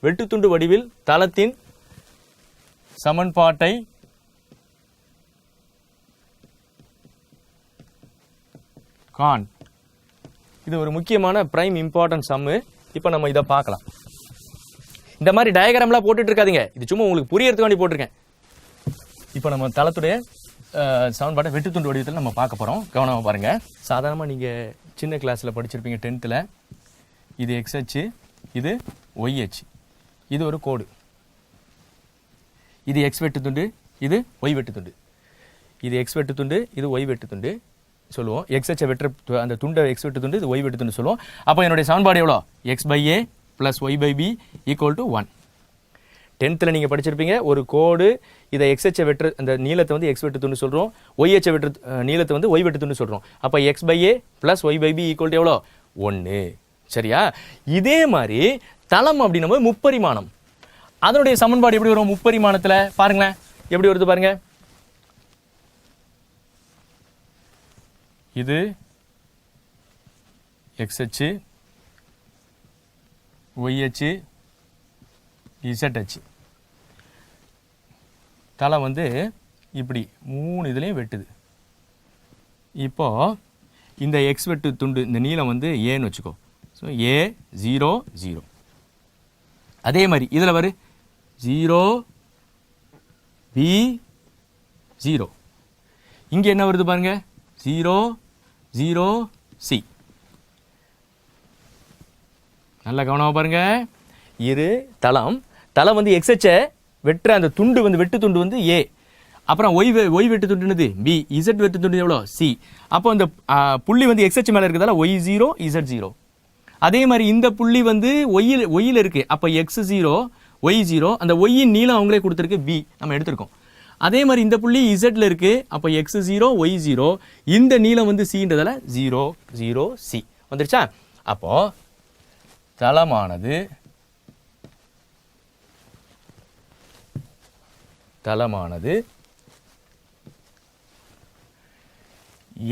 வெட்டுத்துண்டு வடிவில் தளத்தின் சமன்பாட்டை காண். இது ஒரு முக்கியமான பிரைம் இம்பார்ட்டன்ட் சம்மு. இப்போ நம்ம இதை பார்க்கலாம். இந்த மாதிரி டயக்ராம்லாம் போட்டுட்டு இருக்காதீங்க, இது சும்மா உங்களுக்கு புரியறதுக்காண்டி போட்டிருக்கேன். இப்போ நம்ம தளத்துடைய சமன்பாட்டை வெட்டுத்துண்டு வடிவத்தில் நம்ம பார்க்க போகிறோம். கவனமாக பாருங்க. சாதாரணமாக நீங்கள் சின்ன கிளாஸில் படிச்சிருப்பீங்க 10th. இது எக்ஸ் அச்சு, இது ஒய் அச்சு, இது ஒரு கோடு. இது எக்ஸ் வெட்டுத்துண்டு, இது ஒய் வெட்டுத்துண்டு. இது எக்ஸ் வெட்டுத்துண்டு, இது ஒய் வெட்டுத்துண்டு சொல்லுவோம். எக்ஸ் அச்சை வெட்டுற அந்த துண்டை எக்ஸ் வெட்டுத்துண்டு, இது ஒய் வெட்டுத்துண்டு சொல்லுவோம். அப்போ என்னுடைய சமன்பாடு எவ்வளோ? X by a plus y by b equal to 1. 10th நீங்கள் படிச்சிருப்பீங்க. ஒரு கோடு, இதை எக்ஸ் அச்சை வெட்டுற அந்த நீளத்தை வந்து எக்ஸ் வெட்டுத்துண்டு சொல்கிறோம், ஒய் அச்சை வெட்டுற நீளத்தை வந்து ஒய் வெட்டுத்துண்டு சொல்கிறோம். அப்போ x by a plus y by b equal to எவ்வளோ? 1. சரியா? இதே மாதிரி தளம் அப்படின்னும் முப்பரிமாணம். அதனுடைய சமன்பாடு எப்படி வரும்? முப்பரிமாணத்தில் பாருங்களேன் எப்படி வருது பாருங்க. இது எக்ஸ் அச்சு, ஒய் அச்சு, இசட் அச்சு. தளம் வந்து இப்படி 3 இதுலையும் வெட்டுது. இப்போ இந்த எக்ஸ் வெட்டு துண்டு இந்த நீளம் வந்து ஏன்னு வச்சுக்கோ. ஸோ ஏ 0 0. அதே மாதிரி இதில் வரு 0 பி 0. இங்கே என்ன வருது பாருங்க, 0 0 சி. நல்ல கவனமாக பாருங்க. இது தளம். தளம் வந்து எக்ஸ் அச்சை வெட்டுற அந்த துண்டு வந்து வெட்டு துண்டு வந்து ஏ. அப்புறம் ஒய் வெட்டு துண்டுனது பி, இசட் வெட்டு துண்டு எவ்வளோ? சி. அப்போ அந்த புள்ளி வந்து எக்ஸ் அச்சு மேலே இருக்கிறதால ஒய் 0 இசட் 0. அதே மாதிரி இந்த புள்ளி வந்து ஒய்யில் இருக்கு. அப்போ எக்ஸ் 0 ஒய் 0. அந்த ஒய்யின் நீளம் அவங்களே கொடுத்துருக்கு பி, நம்ம எடுத்திருக்கோம். அதே மாதிரி இந்த புள்ளி இசட்ல இருக்கு. அப்போ எக்ஸ் 0 ஒய் 0. இந்த நீளம் வந்து சின்றதால 0 0 சி வந்துருச்சா? அப்போ தளமானது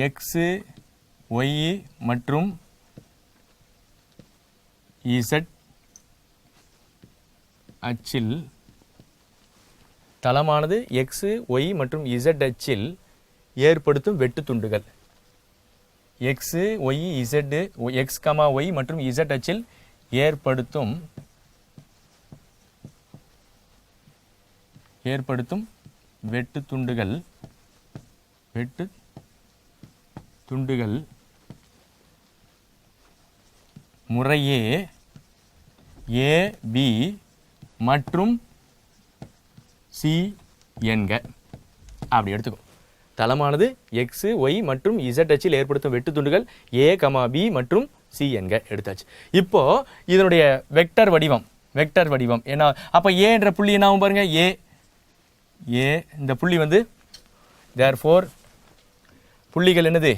எக்ஸ் ஒய் மற்றும் இசட் அச்சில் தளமானது எக்ஸ் ஒய் மற்றும் இசட் அச்சில் ஏற்படுத்தும் வெட்டுத்துண்டுகள். X Y Z X comma Y மற்றும் இசட் அச்சில் ஏற்படுத்தும் வெட்டுத்துண்டுகள் முறையே ஏ பி மற்றும் சி என்க. அப்படி எடுத்துக்கோ. தளமானது எக்ஸ் ஒய் மற்றும் இசட் அச்சில் ஏற்படுத்தும் வெட்டுத்துண்டுகள் ஏ கமா பி மற்றும் சி என்க எடுத்தாச்சு. இப்போ இதனுடைய வெக்டர் வடிவம் என்ன? அப்போ ஏ என்ற புள்ளி என்ன ஆகும் பாருங்க. ஏ இந்த புள்ளி வந்து therefore புள்ளிகள் என்னது?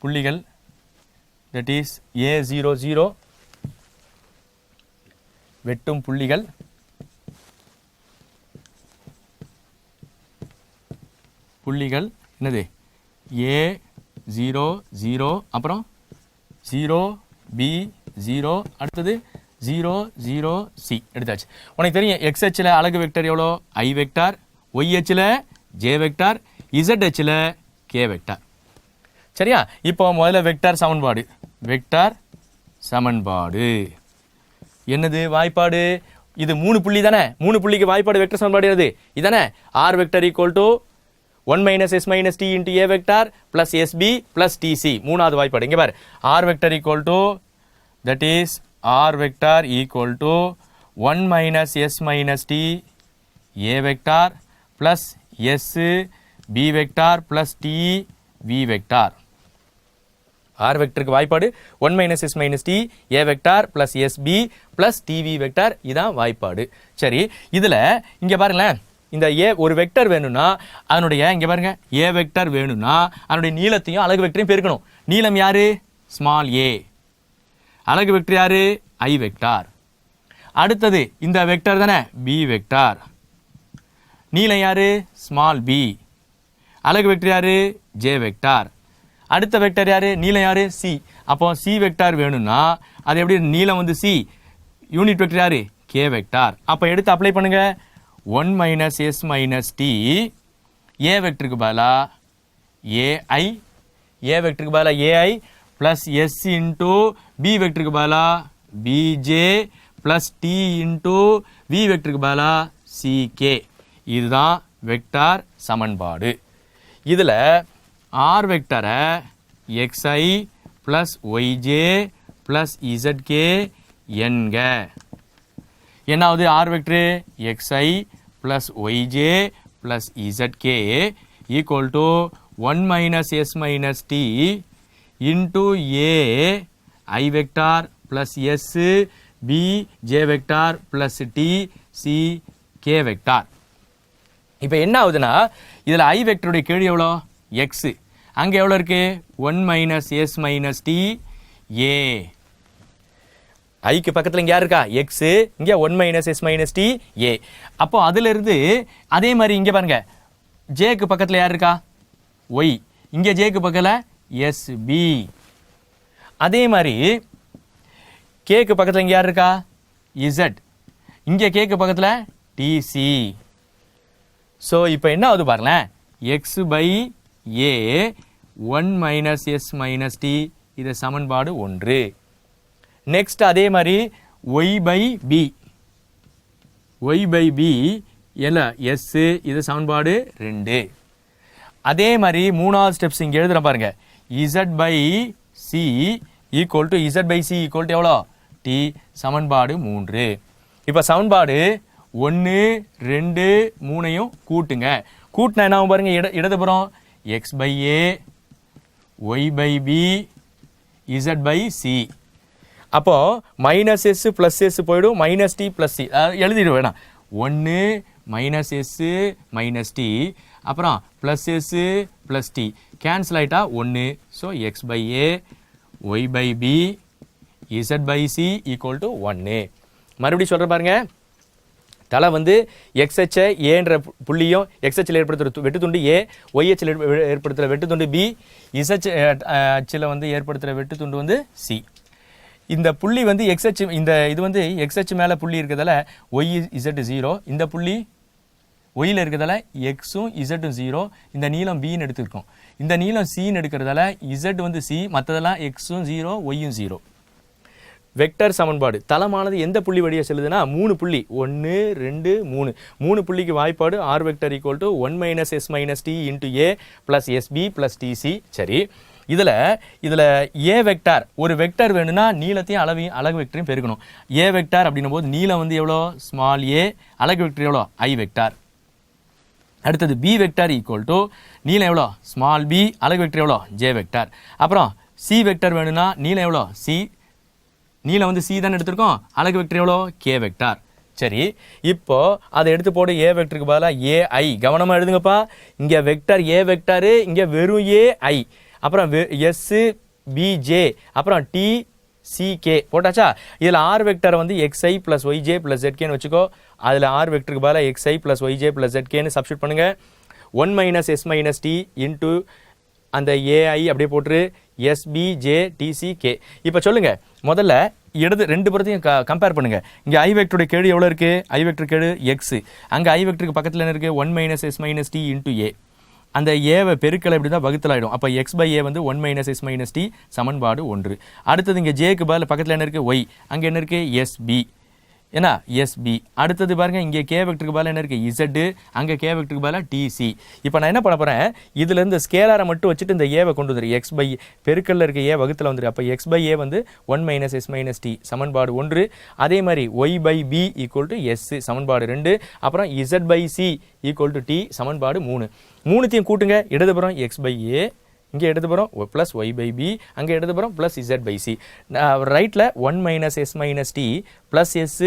புள்ளிகள் that is a 0 0 வெட்டும் புள்ளிகள் என்னது? a 0 0 அப்புறம் 0 b 0 அடுத்தது 0 0 சி எடுத்தாச்சு. உனக்கு தெரியும் எக்ஸ் அச்சில் அலகு வெக்டர் எவ்வளோ? ஐ வெக்டார். ஒய் அச்சில் ஜே வெக்டார், இசட் அச்சில் கே வெக்டார். சரியா? இப்போ முதல்ல வெக்டார் சமன்பாடு என்னது? வாய்ப்பாடு. இது 3 புள்ளி தானே? 3 புள்ளிக்கு வாய்ப்பாடு வெக்டர் சமன்பாடு எது? இதானே? R vector equal to 1 minus S minus t into a vector plus s b plus t c. 3வது வாய்ப்பாடு இங்கே பாரு. R vector equal to that is R vector equal to 1 minus s minus t a vector plus s b vector plus t v vector. R vectorக்கு வாய்ப்பாடு 1 minus s minus t a vector plus s b plus t v vector. இதான் வாய்ப்பாடு. சரி, இதில் இங்கே பாருங்களேன். இந்த ஏ ஒரு vector வேணும்னா அதனுடைய இங்கே பாருங்க ஏ வெக்டர் வேணும்னா அதனுடைய நீளத்தையும் அலகு வெக்டரையும் பெருக்கணும். நீளம் யாரு? Small a. அலகு வெக்டர் யாரு? I vector. அடுத்தது இந்த வெக்டர் தானே பி வெக்டார். நீளம் யாரு? Small b. அலகு வெக்டர் யாரு? J vector. அடுத்த வெக்டர் யாரு? நீளம் யாரு? சி. அப்போ சி வெக்டார் வேணும்னா அது எப்படி? நீளம் வந்து சி, யூனிட் வெக்டர் யாரு k வெக்டார். அப்போ எடுத்து அப்ளை பண்ணுங்க 1 minus S minus T A வெக்டருக்கு பதிலா ஏஐ ஏ வெக்டருக்கு பதிலா A I plus S into B வெக்டருக்கு பதிலா B J plus D into V வெக்டருக்கு பதிலா சிகே. இதுதான் வெக்டார் சமன்பாடு. இதில் ஆர் வெக்டரை xi plus Y J plus Z K என்க. என்னாவது R vector xi plus Y J plus Z K equal to 1 minus S minus D into A I vector plus S B J vector plus T C K vector. இப்போ என்ன ஆகுதுன்னா இதில் ஐ வெக்டருடைய கீழ் எவ்வளோ x, அங்கே எவ்வளோ இருக்கு 1 மைனஸ் எஸ் மைனஸ் டி ஏ. ஐக்கு பக்கத்தில் இங்கே யார் இருக்கா எக்ஸு, இங்கே 1 மைனஸ் எஸ் மைனஸ் டி ஏ. அப்போ அதிலிருந்து அதே மாதிரி இங்கே பாருங்க ஜேக்கு பக்கத்தில் யார் இருக்கா ஒய், இங்கே ஜேக்கு பக்கத்தில் எஸ் பி. அதே மாதிரி கேக்கு பக்கத்தில் இங்கே யார் இருக்கா இசட், இங்கே கேக்கு பக்கத்தில் டிசி. ஸோ இப்போ என்ன ஆகுது பாருங்களேன் x by a 1 minus S minus t, இது சமன்பாடு 1. நெக்ஸ்ட் அதே மாதிரி y by b, y by b இல்லை எஸ், இது சமன்பாடு 2. அதே மாதிரி மூணாவது ஸ்டெப்ஸ் இங்கே எழுதுற பாருங்க z by c equal to z by c equal to எவ்வளோ டி, சமன்பாடு 3. இப்போ சமன்பாடு 1 2 3 கூட்டுங்க. கூட்டினா என்ன பாருங்க இடதுபுறம் x by a y by b z by c. அப்போ மைனஸ் எஸ் பிளஸ் எஸ் போயிடும், மைனஸ் டி பிளஸ் சி எழுதிடு வேணாம். 1 மைனஸ் எஸ் மைனஸ் டி அப்புறம் plus s plus t cancel ஆயிட்டா 1. So x by a y by b z by c equal to 1. மறுபடியும் சொல்ற பாருங்க தலை வந்து எக்ஸ்ஹெச் ஏன்ற புள்ளியும் எக்ஸ்ஹெச்சில் ஏற்படுத்துகிற வெட்டுத்துண்டு ஏ, ஒய்ஹெச்சில் ஏற்படுத்துகிற வெட்டுத்துண்டு பி, இசச் அச்சில் வந்து ஏற்படுத்துகிற வெட்டுத்துண்டு வந்து சி. இந்த புள்ளி வந்து எக்ஸ்ஹெச், இந்த இது வந்து எக்ஸ்ஹெச் மேலே புள்ளி இருக்கிறதால ஒய் இசட் 0, இந்த புள்ளி ஒய்யில் இருக்கிறதால எக்ஸும் இசட்டும் 0, இந்த நீளம் பின்னு எடுத்துருக்கோம். இந்த நீளம் சின்னு எடுக்கிறதால இசட் வந்து சி, மற்றதெல்லாம் எக்ஸும் 0 ஒய்யும் 0. வெக்டர் சமன்பாடு தளமானது எந்த புள்ளி வழியாக செல்லுதுன்னா 3 புள்ளி 1 2 3 3 புள்ளிக்கு வாய்ப்பாடு R vector equal to 1 minus S minus D into a plus s b plus t c. சரி, இதில் ஏ வெக்டார் ஒரு வெக்டர் வேணும்னா நீளத்தையும் அலகு வெக்டரையும் பெருக்கணும். ஏ வெக்டார் அப்படின்னும் போது நீளம் வந்து எவ்வளோ ஸ்மால் ஏ, அலகு வெக்டர் எவ்வளோ ஐ வெக்டார். அடுத்தது பி வெக்டார் ஈக்குவல் டு நீளம் எவ்வளோ ஸ்மால் பி, அலகு வெக்டர் எவ்வளோ ஜே வெக்டார். அப்புறம் சி வெக்டர் வேணும்னா நீளம் எவ்வளோ சி, நீளம் வந்து சி தான் எடுத்திருக்கோம், அலகு வெக்டர் எவ்வளோ கே வெக்டார். சரி, இப்போ அதை எடுத்து போடு ஏ வெக்டருக்கு பதிலாக ஏஐ. கவனமாக எழுதுங்கப்பா, இங்கே வெக்டர் ஏ வெக்டாரு, இங்கே வெறும் ஏஐ, அப்புறம் எஸ் பிஜே அப்புறம் டி சிகே போட்டாச்சா. இதில் ஆர் வெக்டரை வந்து எக்ஸ்ஐ பிளஸ் ஒய்ஜே பிளஸ் ஜெட்கேன்னு வச்சுக்கோ. அதில் ஆர் வெக்டருக்கு பதிலாக எக்ஸ்ஐ பிளஸ் ஒய்ஜே பிளஸ் ஜெட்கேன்னு சப்ஸ்டியூட் பண்ணுங்க. 1 minus S minus D into அந்த ஏஐ அப்படியே போட்டுரு எஸ்பிஜே டிசிகே. இப்போ சொல்லுங்க முதல்ல இடது ரெண்டு புறத்தையும் கம்பேர் பண்ணுங்க. இங்கே ஐ வெக்டருடைய கேடு எவ்வளோ இருக்கு, ஐ வெக்டர் கேடு எக்ஸ், அங்கே ஐ வெக்டருக்கு பக்கத்தில் என்ன இருக்கு 1 minus S minus D into A. அந்த ஏவை பெருக்கலை இப்படி தான் வகுத்தலாயிடும். அப்போ எக்ஸ் பை ஏ வந்து 1 மைனஸ் எஸ் மைனஸ் டி சமன்பாடு 1. அடுத்தது இங்கே ஜேக்கு பதில் பக்கத்தில் என்ன இருக்கு ஒய், அங்கே என்ன இருக்கு எஸ்பி, ஏன்னா எஸ்பி. அடுத்தது பாருங்க இங்கே கே வெக்டருக்கு பதிலாக என்ன இருக்கு இசட், அங்கே கே வெக்டருக்கு பதிலாக டிசி. இப்போ நான் என்ன பண்ண போறேன், இதுல இருந்து ஸ்கேலாரை மட்டும் வச்சுட்டு இந்த ஏவை கொண்டு வந்துரு, எக்ஸ் பை பெருக்கல்ல இருக்க ஏ வகுத்துல வந்துரு. அப்போ எக்ஸ் பை ஏ வந்து 1 மைனஸ் எஸ் மைனஸ் டி சமன்பாடு 1. அதே மாதிரி y by b equal to s சமன்பாடு 2. அப்புறம் z by c equal to t சமன்பாடு 3. மூணுத்தையும் கூட்டுங்க. இடதுபுறம் எக்ஸ் பை ஏ, இங்கே எடுத்துபுறம் ப்ளஸ் ஒய் பை பி, அங்கே எடுத்துபுறம் ப்ளஸ் இசட் பை சி. ரைட்டில் 1 minus S minus t plus s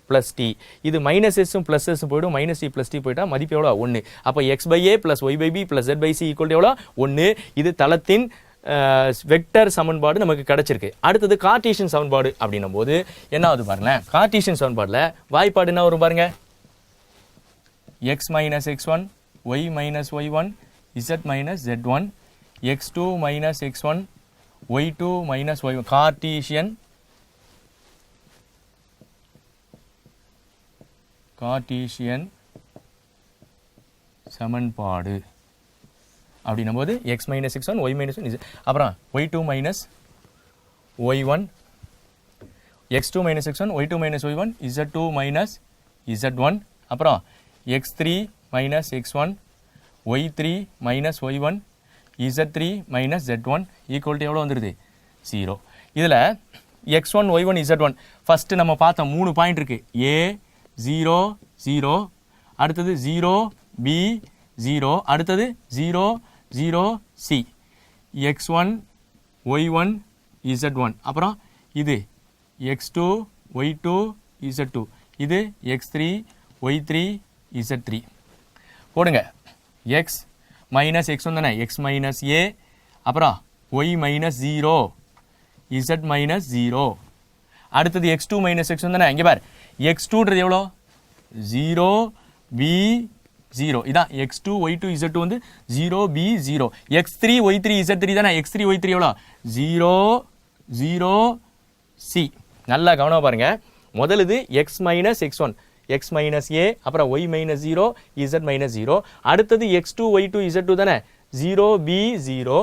plus t. இது மைனஸ் எஸ்ஸும் ப்ளஸ் எஸ் போய்டும், மைனஸ் டி ப்ளஸ் டி போயிட்டா மதிப்பு எவ்வளோ 1. அப்போ x by a plus y by B plus z by c equal எவ்வளோ 1. இது தளத்தின் வெக்டர் சமன்பாடு நமக்கு கிடைச்சிருக்கு. அடுத்தது கார்ட்டீசியன் சமன்பாடு அப்படின்னும் போது என்ன ஆகுது பாருங்களேன். கார்ட்டீசியன் சமன்பாடில் வாய்ப்பாடு என்ன வரும் பாருங்க, X minus X one Y minus Y one Z minus Z one x2 minus x1 y2 minus y1. Cartesian Cartesian சமன்பாடு அப்படின்னும் போது X minus X one Y minus one அப்புறம் Y two minus Y one X two minus X one Y two minus Y one Z two minus Z one அப்புறம் X three minus X one Y three minus Y one Z three minus Z one equal to எவ்வளோ வந்துடுது 0. இதில் x one Y one Z one first நம்ம பார்த்தோம் 3 point இருக்குது ஏ 0 0 அடுத்தது 0 B 0 அடுத்தது 0 0 C X one Y one Z one அப்புறம் இது X two Y two Z two இது X three Y three Z three போடுங்க எக்ஸ் மைனஸ் எக்ஸ் ஒன் தானே எக்ஸ் மைனஸ் ஏ அப்புறம் ஒய் மைனஸ் 0 இசட் மைனஸ் 0 அடுத்தது X two minus X one தானே இங்கே பார் X டூன்றது எவ்வளோ 0 பி 0 இதான் X two Y two Z two வந்து 0 B 0 X three Y three Z three தானே X three Y three எவ்வளோ 0 0 C நல்லா கவனம் பாருங்க முதல் இது X minus X one X minus A அப்புறம் ஒய் மைனஸ் 0 இசட் மைனஸ் 0 அடுத்தது X two Y two Z two தானே 0 பி 0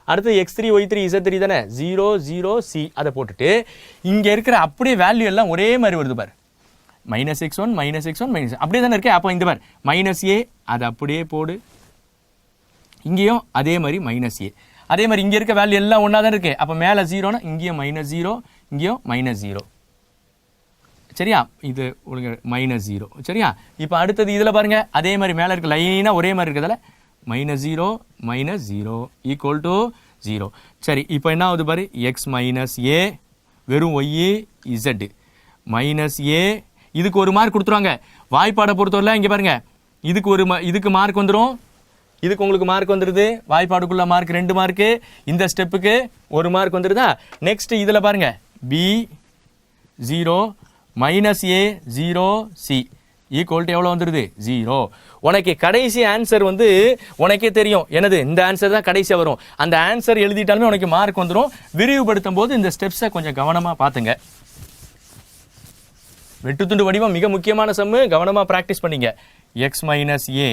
அடுத்து X three Y three Z three தானே 0 0 சி அதை போட்டுட்டு இங்கே இருக்கிற அப்படியே வேல்யூ எல்லாம் ஒரே மாதிரி வருது பார் minus X one minus X one minus அப்படியே தானே இருக்கு அப்போ இந்த பார் மைனஸ் ஏ அதை அப்படியே போடு இங்கேயும் அதே மாதிரி மைனஸ் ஏ அதே மாதிரி இங்கே இருக்க வேல்யூ எல்லாம் ஒன்றா தான் இருக்கு அப்போ மேலே 0னா இங்கேயும் மைனஸ் 0 இங்கேயும் மைனஸ் 0 சரியா இது உங்களுக்கு மைனஸ் 0 சரியா இப்போ அடுத்தது இதில் பாருங்க அதே மாதிரி மேலே இருக்க லைனாக ஒரே மாதிரி இருக்கிறதால மைனஸ் 0 மைனஸ் 0 ஈக்குவல் டு 0 சரி இப்போ என்ன ஆகுது பாரு எக்ஸ் மைனஸ் ஏ வெறும் ஒய் இசட் மைனஸ் ஏ இதுக்கு ஒரு மார்க் கொடுத்துருவாங்க வாய்ப்பாடை பொறுத்தவரை இங்கே பாருங்க இதுக்கு மார்க் வந்துடும் இதுக்கு உங்களுக்கு மார்க் வந்துடுது வாய்ப்பாடுக்குள்ள மார்க் 2 மார்க்கு இந்த ஸ்டெப்புக்கு ஒரு மார்க் வந்துடுதா நெக்ஸ்ட் இதில் பாருங்க b 0 minus a 0 c equal to எவ்வளோ வந்துடுது 0 உனக்கு கடைசி ஆன்சர் வந்து உனக்கே தெரியும் எனது இந்த ஆன்சர் தான் கடைசியாக வரும் அந்த ஆன்சர் எழுதிட்டாலுமே உனக்கு மார்க் வந்துடும் விரிவுபடுத்தும் போது இந்த ஸ்டெப்ஸை கொஞ்சம் கவனமாக பார்த்துங்க வெட்டுத்துண்டு வடிவம் மிக முக்கியமான சம்மு கவனமாக ப்ராக்டிஸ் பண்ணிங்க எக்ஸ் மைனஸ் ஏ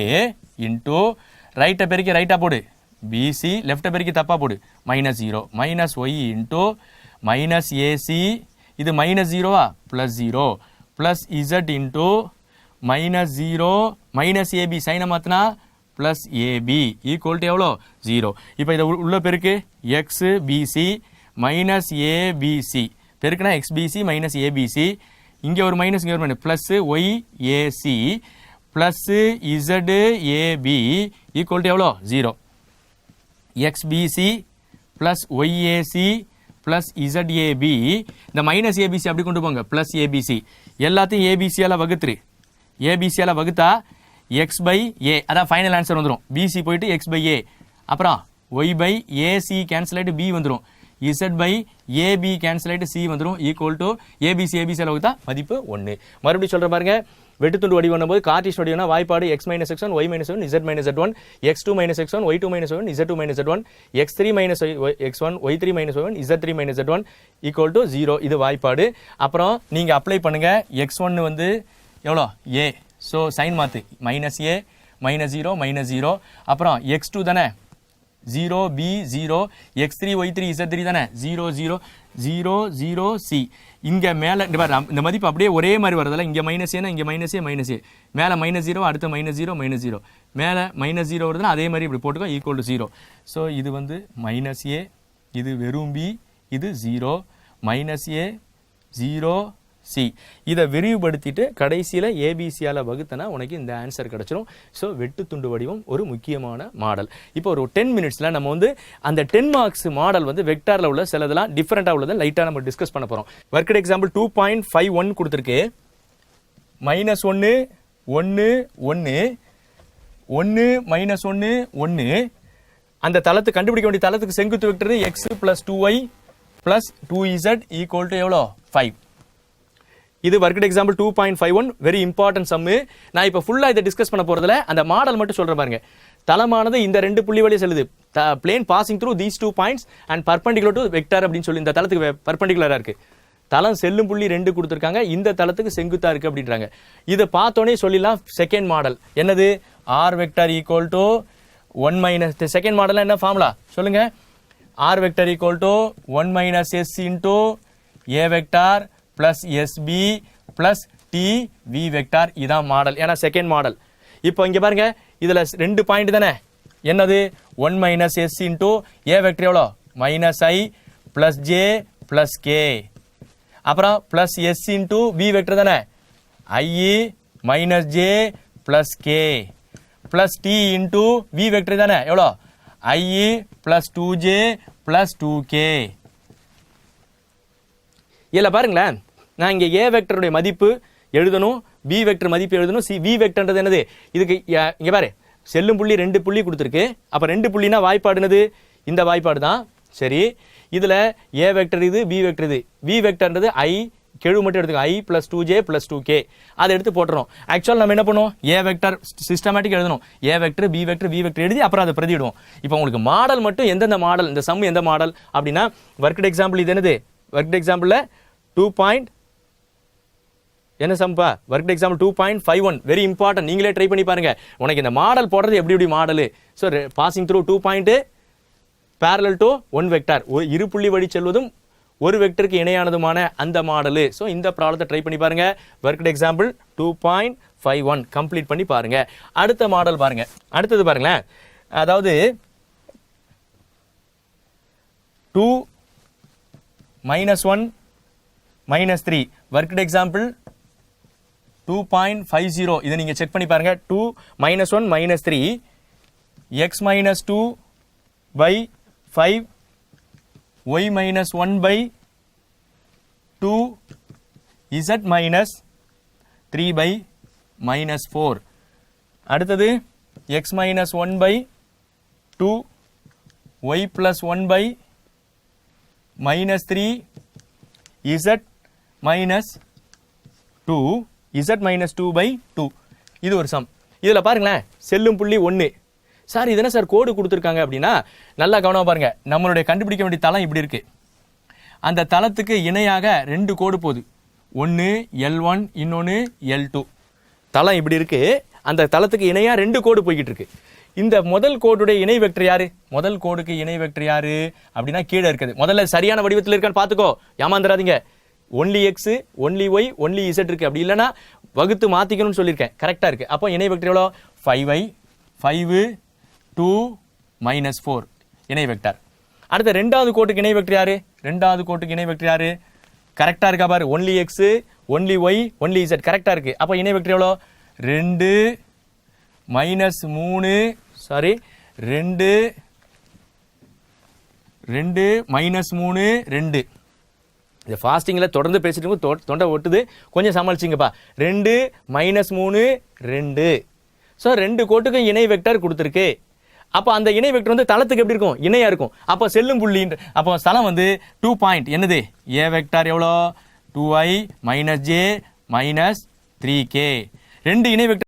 இன்டூ ரைட்டை பெருக்கி ரைட்டாக போடு பிசி லெஃப்ட்டை பெருக்கி தப்பாக போடு minus 0 minus Y into minus A C இது மைனஸ் 0வா plus 0 plus Z into minus 0 minus A B சைனை மாற்றினா ப்ளஸ் ஏபி ஈக்குவல் டு எவ்வளோ 0 இப்போ இதை உள்ள பெருக்கு எக்ஸ் பிசி மைனஸ் ஏபிசி பெருக்குனா எக்ஸ்பிசி மைனஸ் ஏபிசி இங்கே ஒரு மைனஸ் இங்கே ஒரு minus plus y a c plus z a b equal to எவ்வளோ 0 எக்ஸ்பிசி ப்ளஸ் ஒய்ஏசி ப்ளஸ் இசட்ஏபி இந்த மைனஸ் ஏபிசி அப்படி கொண்டு போங்க ப்ளஸ் ஏபிசி எல்லாத்தையும் ஏபிசியால் வகுத்துரு ஏபிசியால் வகுத்தா எக்ஸ் பை ஏ அதான் ஃபைனல் ஆன்சர் வந்துடும் பிசி போயிட்டு எக்ஸ் பை ஏ அப்புறம் ஒய் பை ஏசி கேன்சல் ஆகிட்டு பி வந்துடும் இசட் பை ஏபி கேன்சல் ஆகிட்டு சி வந்துடும் ஈக்குவல் டு ஏபிசி ஏபிசியால் வகுத்தா மதிப்பு 1 மறுபடியும் சொல்கிற பாருங்க வெட்டுத்துண்டு வடிவம் போது கார்ட்டீசியன் வடிவம்னா வாய்ப்பாடு x minus X one Y minus one z minus Z1 x two minus X one Y two minus one Z two minus Z1 x three minus X one Y three minus one Z three minus Z1 equal to 0 இது வாய்ப்பாடு அப்புறம் நீங்கள் apply பண்ணுங்க X ஒன்று வந்து எவ்வளோ a so sign மாற்று minus a minus 0 minus 0 அப்புறம் எக்ஸ் டூ தானே 0 B 0 X three Y three Z three தானே 0 0 0 0 சி இங்கே மேலே இந்த மதிப்பு அப்படியே ஒரே மாதிரி வரதில்ல இங்கே மைனஸ் ஏன்னா இங்கே மைனஸ் ஏ மேலே மைனஸ் 0 அடுத்து மைனஸ் 0 மேலே மைனஸ் 0 வருதுன்னா அதே மாதிரி இப்படி போட்டுக்கோ ஈக்குவல் டு 0 ஸோ இது வந்து மைனஸ் ஏ இது வெறும் பி இது 0 மைனஸ் ஏ 0 சி இதை விரிவுபடுத்திட்டு கடைசியில் ஏபிசியால் வகுத்தனா உனக்கு இந்த ஆன்சர் கிடச்சிரும் ஸோ வெட்டுத்துண்டு வடிவம் ஒரு முக்கியமான மாடல் இப்போ ஒரு 10 மினிட்ஸில் நம்ம வந்து அந்த 10 மார்க்ஸ் மாடல் வந்து வெக்டாரில் உள்ள சிலதெல்லாம் டிஃப்ரெண்ட்டாக உள்ளதை லைட்டாக நம்ம டிஸ்கஸ் பண்ண போகிறோம் ஒர்க்கட் எக்ஸாம்பிள் 2.51 கொடுத்துருக்கு மைனஸ் 1 1 1 1 மைனஸ் 1 1 அந்த தளத்து கண்டுபிடிக்க வேண்டிய தளத்துக்கு செங்குத்து vector X plus 2y plus 2z equal to எவ்வளோ 5 இது ஒர்க்கட் எக்ஸாம்பிள் 2.51 வெரி இம்பார்ட்டன்ட் சம்மு நான் இப்போ ஃபுல்லாக இதை டிஸ்கஸ் பண்ண போகிறதுல அந்த மாடல் மட்டும் சொல்கிற பாருங்க தளமானது இந்த 2 புள்ளி வழியே செல்லுது plane passing through these 2 points and perpendicular to vector அப்படின்னு சொல்லி இந்த தளத்துக்கு பர்பண்டிகுலராக இருக்குது தளம் செல்லும் புள்ளி 2 கொடுத்துருக்காங்க, இந்த தளத்துக்கு செங்குத்தா இருக்கு அப்படின்றாங்க. இதை பார்த்தோன்னே சொல்லிடலாம் செகண்ட் மாடல் என்னது, R vector equal to 1 minus second model என்ன ஃபார்முலா சொல்லுங்க, R vector equal to 1 minus s into a vector plus s b plus t v vector. இதான் மாடல், ஏன்னா செகண்ட் மாடல். இப்போ இங்க பாருங்க, இதுல 2 பாயிண்ட் தானே, என்னது 1 minus s into a vector எவ்வளோ minus i plus j plus k, அப்புறம் plus S into v vector தானே i minus J plus k plus D into v vector தானே எவ்வளோ ஐ பிளஸ் 2j பிளஸ் 2k. இதில் பாருங்களேன், நான் இங்கே ஏ வெக்டருடைய மதிப்பு எழுதணும், பி வெக்டர் மதிப்பு எழுதணும், சி வி வெக்டர்ன்றது என்னது, இதுக்கு இங்கே பாரு செல்லும் புள்ளி 2 புள்ளி கொடுத்துருக்கு, அப்போ 2 புள்ளினா வாய்ப்பாடு என்னது, இந்த வாய்ப்பாடு தான். சரி, இதில் ஏ வெக்டர் இது, பி வெக்டர் இது, வி வெக்டர்ன்றது ஐ கெழு மட்டும் எடுத்துக்கோ ஐ பிளஸ் 2j பிளஸ் 2k, அதை எடுத்து போட்டுறோம். ஆக்சுவல் நம்ம என்ன பண்ணுவோம், ஏ வெக்டர் சிஸ்டமேட்டிக் எழுதணும், A vector B vector V vector எழுதி அப்புறம் அதை பிரதிவிடுவோம். இப்போ உங்களுக்கு மாடல் மட்டும் எந்தெந்த மாடல், இந்த சம் எந்த மாடல் அப்படின்னா, ஒர்க்டு எக்ஸாம்பிள் இது என்னது, ஒர்க்டு எக்ஸாம்பிளில் 2. என்ன சம்பா, ஒர்க்டு எக்ஸாம்பிள் 2.51 வெரி இம்பார்ட்டன்ட், நீங்களே ட்ரை பண்ணி பாருங்க. உனக்கு இந்த மாடல் போடுறது எப்படி model. So passing through 2 point parallel to 1 vector, இரு புள்ளி வழி செல்வதும் ஒரு வெக்டருக்கு இணையானதுமான அந்த மாடல். ஸோ இந்த ப்ராப்ளத்தை ட்ரை பண்ணி பாருங்க. ஒர்க்டு எக்ஸாம்பிள் 2.51 கம்ப்ளீட் பண்ணி பாருங்க. அடுத்த மாடல் பாருங்க, அடுத்தது பாருங்களேன், அதாவது 2 -1 -3 ஒர்க்டு எக்ஸாம்பிள் 2.50. இதை நீங்க செக் பண்ணி பாருங்க. 2 -1 -3 x - 2 by 5 y - 1 by 2 z - 3 by -4. அடுத்தது x - 1 by 2 y + 1 by -3 z - 2 z - 2 by 2. இது ஒரு சம். இதுல பாருங்களேன், செல்லும் புள்ளி 1. சார் இது என்ன சார் கோடு கொடுத்துருக்காங்க அப்படின்னா, நல்லா கவனமா பாருங்க. நம்மளுடைய கண்டுபிடிக்க வேண்டிய தளம் இப்படி இருக்கு, அந்த தளத்துக்கு இணையாக 2 கோடு போகுது, ஒன்று L1 இன்னொன்று L2. தளம் இப்படி இருக்கு, அந்த தளத்துக்கு இணையா 2 கோடு போய்கிட்டு இருக்கு. இந்த முதல் கோடுடைய இணை வெக்டர் யாரு, முதல் கோடுக்கு இணை வெக்டர் யாரு அப்படின்னா கீழே இருக்குது. முதல்ல சரியான வடிவத்தில் இருக்கான்னு பாத்துக்கோ, ஏமாந்துடாதீங்க. Only X only Y only Z இருக்கு, அப்படி இல்லைன்னா வகுத்து மாத்திக்கணும்னு சொல்லியிருக்கேன், கரெக்டா இருக்கு. அப்போ இணை வெக்டர் எவ்வளோ 5y 5 2 -4 இணை வெக்டர். அடுத்த ரெண்டாவது கோட்டுக்கு இணை வெக்டர் யாரு, ரெண்டாவது கோட்டுக்கு இணை வெக்டர் யாரு, கரெக்டா இருக்கா பாரு, only X only Y only Z கரெக்டா இருக்கு. அப்போ இணை வெக்டர் எவ்வளோ 2 -3 சாரி 2 -3 2. இந்த ஃபாஸ்டிங்கில் தொடர்ந்து பேசிட்டு தொண்டை ஒட்டுது, கொஞ்சம் சமாளிச்சிங்கப்பா. 2 -3 2. ஸோ 2 கோட்டுக்கு இணை வெக்டர் கொடுத்துருக்கு. அப்போ அந்த இணை வெக்டர் வந்து தளத்துக்கு எப்படி இருக்கும், இணையா இருக்கும். அப்போ செல்லும் புள்ளி, அப்போ ஸ்தலம் வந்து 2 பாயிண்ட் என்னது, ஏ வெக்டர் எவ்வளோ 2i - j - 3k. 2 இணை வெக்டர்